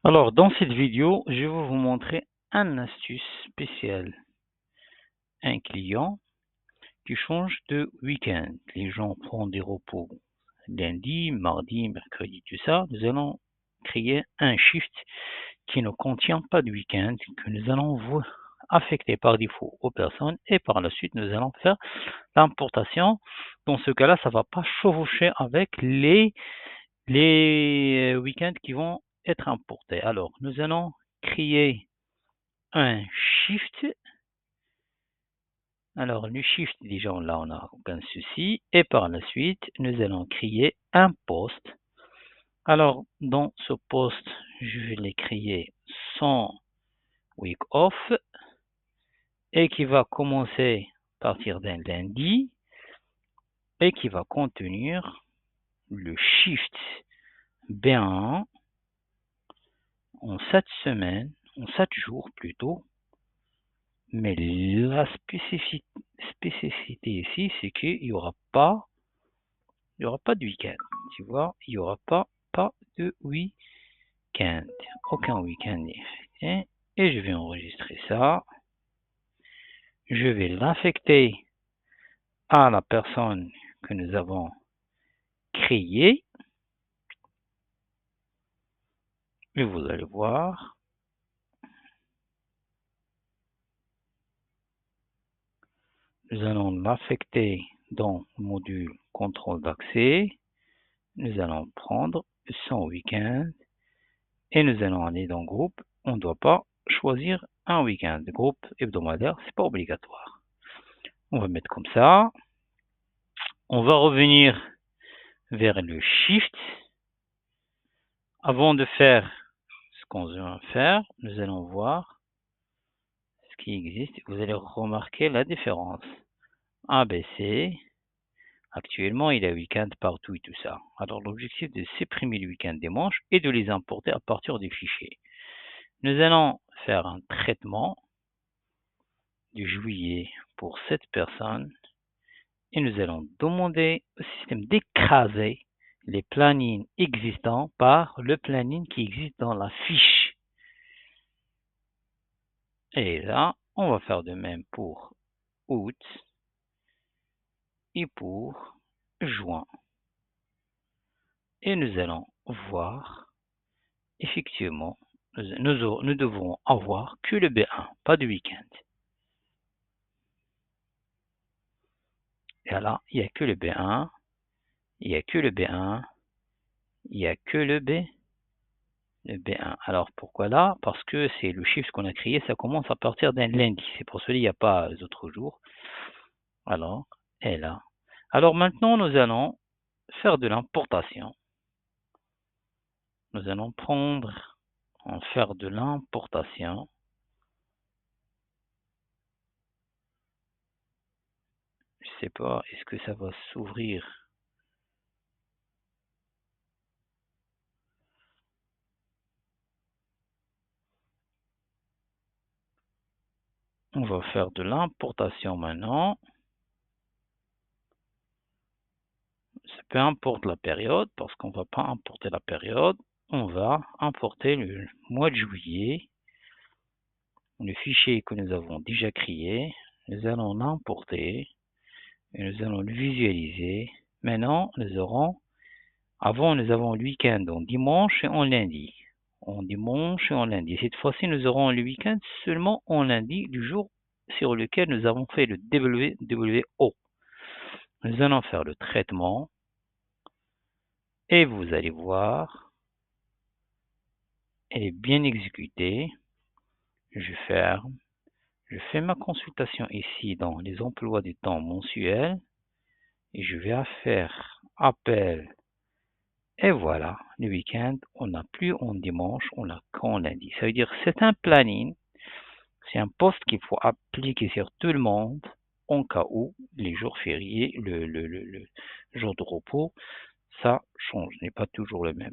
Alors, dans cette vidéo, je vais vous montrer une astuce spéciale. Un client qui change de week-end. Les gens prennent des repos lundi, mardi, mercredi, tout ça. Nous allons créer un shift qui ne contient pas de week-end, que nous allons vous affecter par défaut aux personnes et par la suite, nous allons faire l'importation. Dans ce cas-là, ça ne va pas chevaucher avec les week-ends qui vont être importés. Alors, nous allons créer un shift. Alors, le shift, déjà, là, on n'a aucun souci. Et par la suite, nous allons créer un poste. Alors, dans ce poste, je vais les créer sans week off et qui va commencer à partir d'un lundi et qui va contenir le shift B1 en 7 semaines, en 7 jours plutôt. Mais la spécificité ici, c'est qu'il n'y aura pas de week-end. Tu vois, il n'y aura pas de week-end. Aucun week-end n'est fait. Et je vais enregistrer ça. Je vais l'affecter à la personne que nous avons créée. Et vous allez voir. Nous allons l'affecter dans le module contrôle d'accès. Nous allons prendre son week-end et nous allons aller dans groupe. On ne doit pas choisir un week-end. Groupe hebdomadaire, c'est pas obligatoire. On va mettre comme ça. On va revenir vers le shift. Avant de faire ce qu'on veut faire, nous allons voir ce qui existe. Vous allez remarquer la différence. ABC, actuellement, il y a week-end partout et tout ça. Alors, l'objectif de supprimer les week-ends des manches et de les importer à partir des fichiers. Nous allons faire un traitement de juillet pour cette personne et nous allons demander au système d'écraser les plannings existants par le planning qui existe dans la fiche. Et là, on va faire de même pour août et pour juin. Et nous allons voir, effectivement, nous devrons avoir que le B1, pas de week-end. Et là, il n'y a que le B1, il n'y a que le B1, il n'y a que le B1. Alors pourquoi là? Parce que c'est le chiffre qu'on a créé, ça commence à partir d'un lundi. C'est pour cela qu'il n'y a pas d'autres jours. Alors, et là. Alors maintenant, nous allons faire de l'importation. Nous allons faire de l'importation. Je sais pas, est-ce que ça va s'ouvrir? On va faire de l'importation maintenant. Peu importe la période, parce qu'on ne va pas importer la période, on va importer le mois de juillet, le fichier que nous avons déjà créé, nous allons l'importer et nous allons le visualiser. Maintenant, avant nous avons le week-end en dimanche et en lundi. En dimanche et en lundi. Cette fois-ci, nous aurons le week-end seulement en lundi, du jour sur lequel nous avons fait le WWO. Nous allons faire le traitement et vous allez voir, elle est bien exécutée. Je ferme. Je fais ma consultation ici dans les emplois du temps mensuels et je vais faire appel. Et voilà, le week-end, on n'a plus en dimanche, on l'a qu'en lundi. Ça veut dire que c'est un planning, c'est un poste qu'il faut appliquer sur tout le monde en cas où les jours fériés, le jour de repos, ça change, n'est pas toujours le même.